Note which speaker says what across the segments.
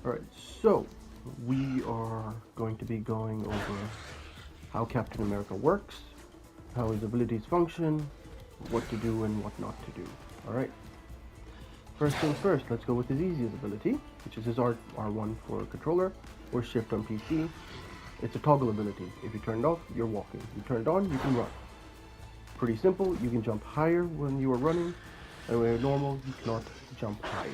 Speaker 1: Alright, so we are going to be going over how Captain America works, how his abilities function, what to do and what not to do. Alright, first things first, let's go with his easiest ability, which is his R1 for controller, or shift on PC. It's a toggle ability. If you turn it off, you're walking. You turn it on, you can run. Pretty simple. You can jump higher when you are running, and when you're normal, you cannot jump higher.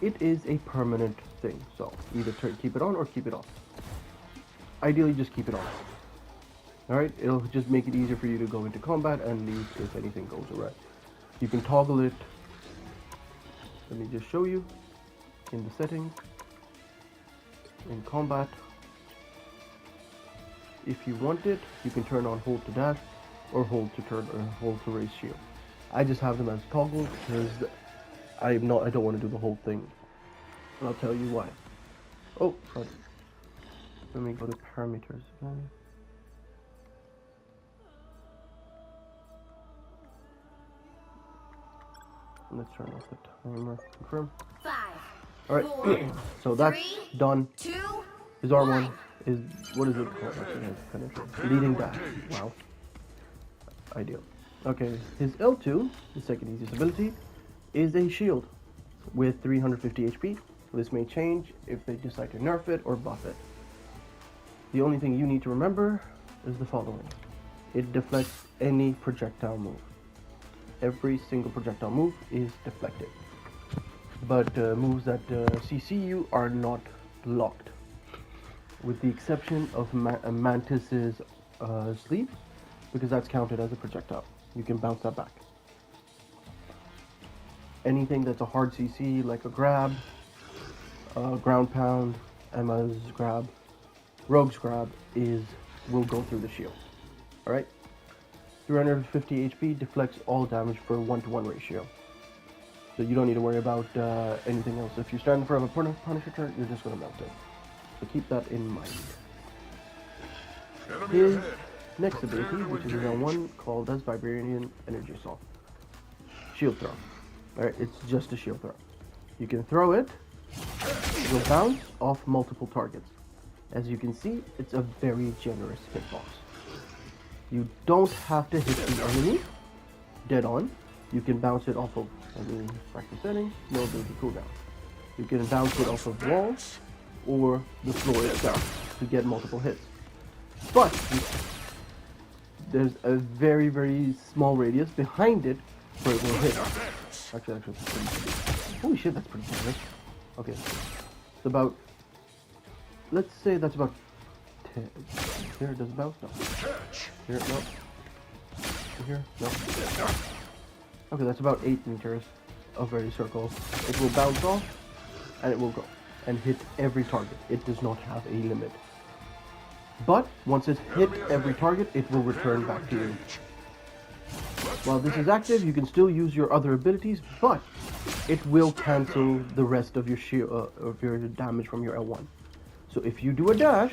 Speaker 1: It is a permanent thing, so either keep it on or keep it off. Ideally, just keep it on. Alright, it'll just make it easier for you to go into combat and leave if anything goes awry. You can toggle it. Let me just show you in the settings. In combat, if you want it, you can turn on hold to dash or hold to raise shield. I just have them as toggle because I don't want to do the whole thing. And I'll tell you why. Oh, sorry. Let me go to parameters again. Let's turn off the timer. Confirm.
Speaker 2: 5.
Speaker 1: Alright, so that's
Speaker 2: 3,
Speaker 1: done.
Speaker 2: 2,
Speaker 1: His R1 is, what is it called? Actually, it has penetrate. Leading dash. Wow. Ideal. Okay, his L2, the second easiest ability, is a shield with 350 HP. This may change if they decide to nerf it or buff it. The only thing you need to remember is the following. It deflects any projectile move. Every single projectile move is deflected. But moves that CC you are not blocked. With the exception of Mantis's sleep, because that's counted as a projectile. You can bounce that back. Anything that's a hard CC, like a grab, ground pound, Emma's grab, Rogue's grab, will go through the shield. Alright? 350 HP deflects all damage for a 1-to-1 ratio. So you don't need to worry about anything else. If you stand in front of a Punisher turret, you're just going to melt it. So keep that in mind. His next ability, which is a one called as Vibranium Energy Assault. Shield throw. Alright, it's just a shield throw. You can throw it, it will bounce off multiple targets. As you can see, it's a very generous hitbox. You don't have to hit the enemy dead on. You can bounce it off of, factory settings, no ability cooldown. You can bounce it off of walls or the floor itself to get multiple hits. But there's a very, very small radius behind it where it will hit. Actually, holy shit, that's pretty generous. Okay, it's about, let's say that's about 10. Here, does it bounce? No. Here, no. Here, no. Okay, that's about 8 meters of a circle. It will bounce off, and it will go, and hit every target. It does not have a limit. But, once it's hit every target, it will return back to you. While this is active, you can still use your other abilities, but it will cancel the rest of your shield, of your damage from your L1. So if you do a dash,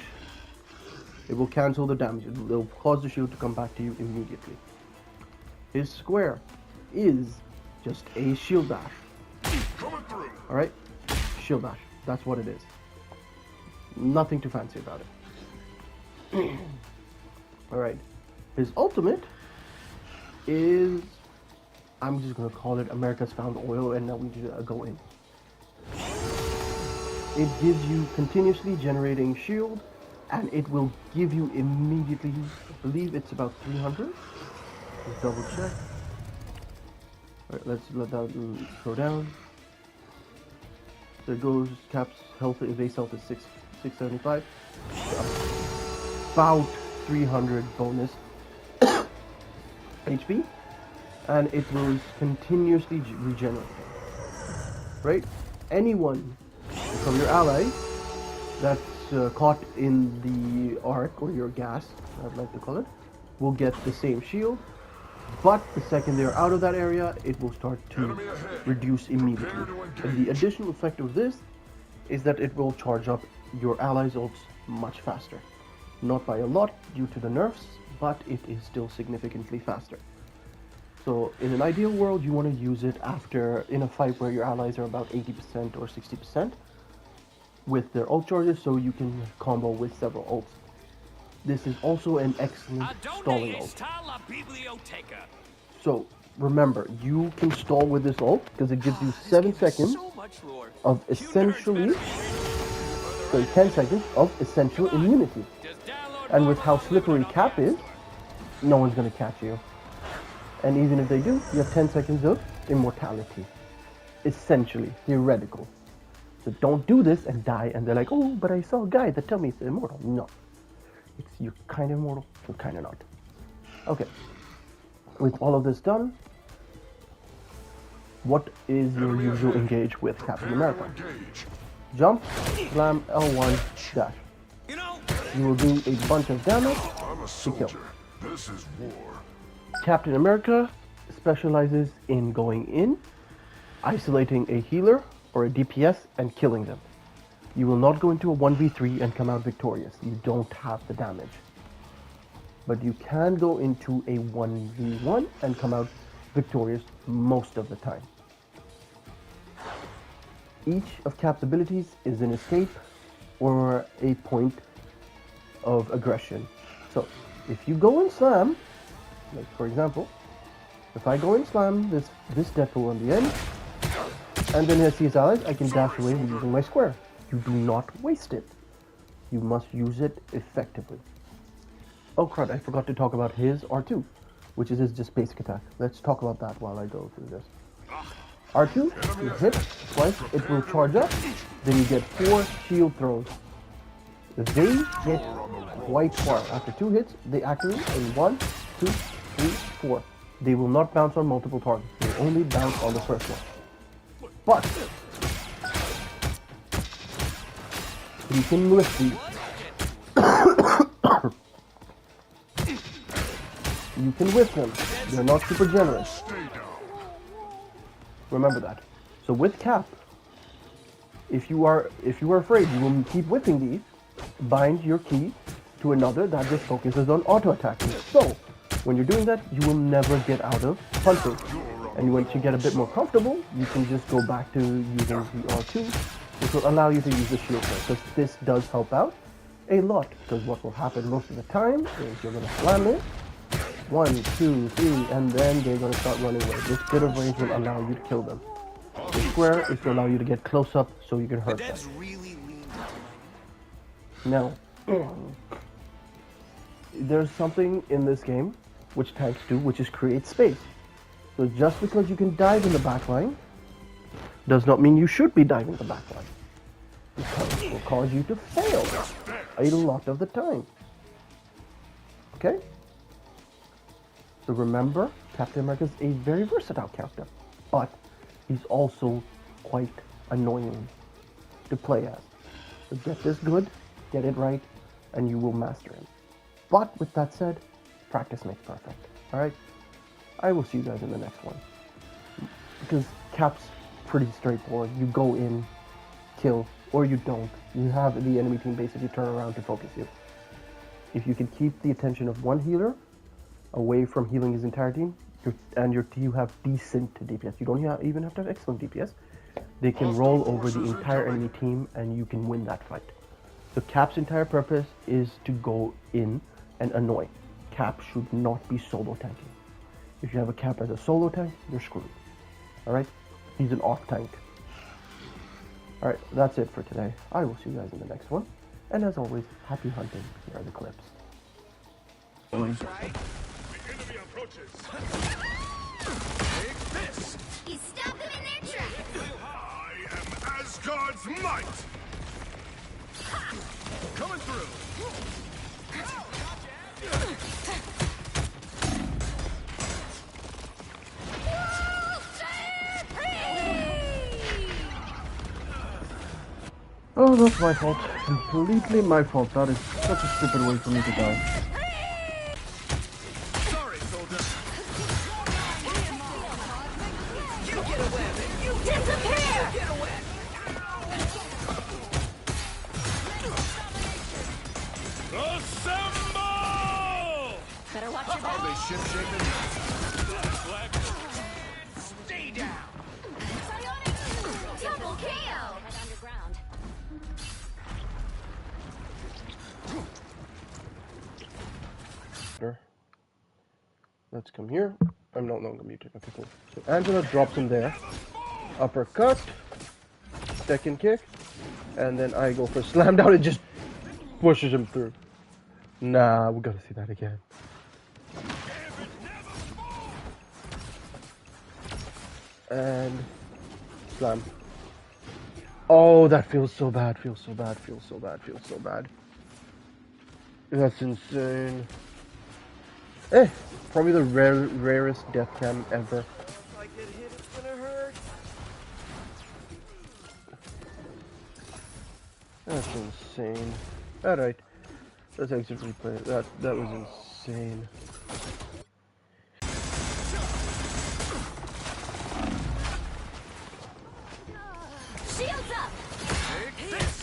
Speaker 1: it will cancel the damage. It will cause the shield to come back to you immediately. His square is just a shield dash. Alright? Shield dash. That's what it is. Nothing too fancy about it. Alright. His ultimate is, I'm just going to call it America's Found Oil, and now we need to go in. It gives you continuously generating shield, and it will give you immediately, I believe it's about 300. Let's double check. Alright, let's let that go down. There goes caps health, base health is 675. About 300 bonus HP, and it will continuously regenerate. Right? Anyone from your ally that's caught in the arc, or your gas, I'd like to call it, will get the same shield, but the second they're out of that area, it will start to reduce immediately. And the additional effect of this is that it will charge up your allies' ults much faster. Not by a lot due to the nerfs, but it is still significantly faster. So in an ideal world, you want to use it after, in a fight where your allies are about 80% or 60%. with their ult charges, so you can combo with several ults. This is also an excellent stalling ult. So remember, you can stall with this ult because it gives you 7 seconds of essentially, 10 seconds of essential immunity. And with how slippery Cap is, no one's going to catch you. And even if they do, you have 10 seconds of immortality. Essentially, theoretical. So don't do this and die, and they're like, oh, but I saw a guy that told me it's immortal. No. You're kind of immortal, you're kind of not. Okay. With all of this done, what is your usual engage with Captain America? Jump, slam, L1, dash. You will do a bunch of damage to kill.
Speaker 2: This is war.
Speaker 1: Captain America specializes in going in, isolating a healer or a DPS, and killing them. You will not go into a 1v3 and come out victorious. You don't have the damage. But you can go into a 1v1 and come out victorious most of the time. Each of Cap's abilities is an escape or a point of aggression. So if you go and slam, like for example, if I go and slam this Deadpool on the end, and then I see his allies, I can dash away using my square. You do not waste it. You must use it effectively. Oh crud, I forgot to talk about his R2, which is his just basic attack. Let's talk about that while I go through this. R2, you hit twice, it will charge up, then you get 4 shield throws. They hit quite far. After 2 hits, they activate in 1, 2, 3, 4. They will not bounce on multiple targets. They will only bounce on the first one. But you can lift these. You can whiff them. They're not super generous. Remember that. So with Cap, if you are afraid, you will keep whipping these. Bind your key to another that just focuses on auto attacking. So when you're doing that, you will never get out of punching. And once you get a bit more comfortable, you can just go back to using the R2, which will allow you to use the shield throw. Because this does help out a lot. Because what will happen most of the time is you're going to slam it, 1, 2, 3, and then they're going to start running away. This bit of range will allow you to kill them. The square is to allow you to get close up so you can hurt them. Now, there's something in this game which tanks do, which is create space. So just because you can dive in the backline does not mean you should be diving the backline. Because it will cause you to fail a lot of the time. Okay? So remember, Captain America is a very versatile character, but he's also quite annoying to play as. So get this good, get it right, and you will master him. But with that said, practice makes perfect. Alright? I will see you guys in the next one. Because Cap's pretty straightforward. You go in, kill, or you don't. You have the enemy team basically turn around to focus you. If you can keep the attention of one healer away from healing his entire team, you have decent DPS. You don't even have to have excellent DPS. They can roll over the entire enemy team and you can win that fight. So Cap's entire purpose is to go in and annoy. Cap should not be solo tanking. If you have a Cap as a solo tank, you're screwed. Alright? He's an off tank. Alright, that's it for today. I will see you guys in the next one. And as always, happy hunting. Here are the clips.
Speaker 2: The enemy approaches. Take this.
Speaker 3: You stop them in their tracks.
Speaker 2: I am Asgard's might. Coming through.
Speaker 1: Oh, that's my fault. Completely my fault. That is such a stupid way for me to die.
Speaker 2: Sorry, soldier.
Speaker 3: You get away, you disappear! Get away!
Speaker 2: Assemble!
Speaker 3: Better watch your back.
Speaker 2: Are they ship shaking?
Speaker 3: Stay down! Double KO! Underground.
Speaker 1: There. Let's come here. I'm no longer muted. Okay, cool. So Angela drops him there. Uppercut. Second kick. And then I go for slam down and just pushes him through. Nah, we gotta see that again. And slam. Oh, that feels so bad, feels so bad, feels so bad, feels so bad. That's insane. Eh, probably the rarest death cam ever.
Speaker 3: If I get hit, it's gonna hurt.
Speaker 1: That's insane. Alright, let's exit replay. That was insane.
Speaker 3: Shields up!
Speaker 2: Take this.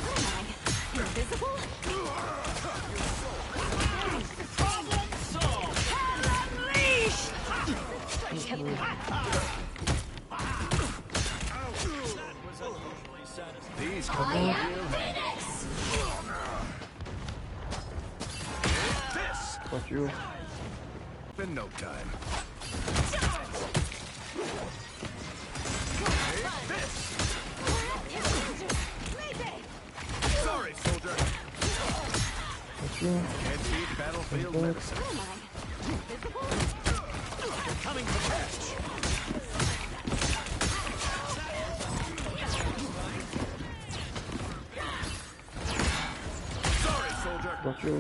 Speaker 3: Oh my. Invisible?
Speaker 2: Problem solved.
Speaker 3: Unleash!
Speaker 2: These
Speaker 3: I
Speaker 2: come
Speaker 3: am Phoenix!
Speaker 2: this
Speaker 1: Got you.
Speaker 2: in no time. Sorry, soldier.
Speaker 1: Got you.
Speaker 2: Can't beat battlefield medicine.
Speaker 3: Where am I? Invisible?
Speaker 2: You're coming for cash. Sorry, soldier.
Speaker 1: Got you.